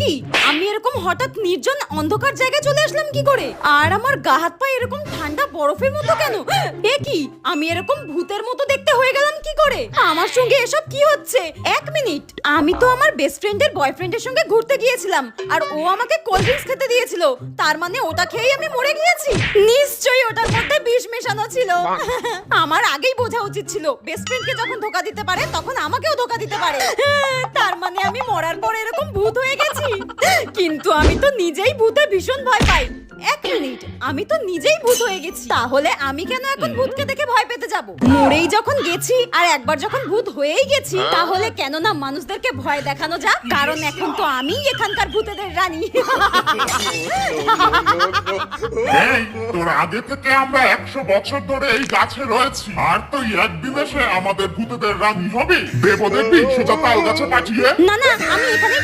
কি আমি এরকম হঠাৎ নির্জন অন্ধকার জায়গায় চলে আসলাম কি করে? আর আমার গা হাত পা এরকম ঠান্ডা বরফের মতো কেন? এ কি আমি এরকম ভূতের মতো দেখতে হয়ে গেলাম কি করে? আমার সঙ্গে এসব কি হচ্ছে? এক মিনিট, আমি তো আমার বেস্ট ফ্রেন্ডের বয়ফ্রেন্ডের সঙ্গে ঘুরতে গিয়েছিলাম আর ও আমাকে কোল্ড ড্রিঙ্কস খেতে দিয়েছিল। তার মানে ওটা খেয়েই আমি মরে গিয়েছি? নিশ্চয়ই ওটার মধ্যে বিষ মেশানো ছিল। আমার আগেই বোঝা উচিত ছিল বেস্ট ফ্রেন্ডকে যখন ধোকা দিতে পারে তখন আমাকেও ধোকা দিতে পারে। তার মানে আমি মরার পর এরকম ভূত হয়ে গেছি। কিন্তু আমি তো নিজেই ভূতে ভীষণ ভয় পাই। এক মিনিট, আমি তো নিজেই ভূত হয়ে গেছি, তাহলে আমি কেন এখন ভূতকে দেখে ভয় পেতে যাব? মরেই যখন গেছি আর একবার যখন ভূত হয়েই গেছি, তাহলে কেন না মানুষদেরকে ভয় দেখানো যাক, কারণ এখন তো আমিই এখানকার ভূতেদের রানী। এই তোর আগে থেকে আমরা 100 বছর ধরে এই গাছে রয়েছি, আর তুই একদিন এসে আমাদের ভূতেদের রানী হবি? দেব দেখবি সোজা তাল গাছে পাঠিয়ে। না না, আমি এখানেই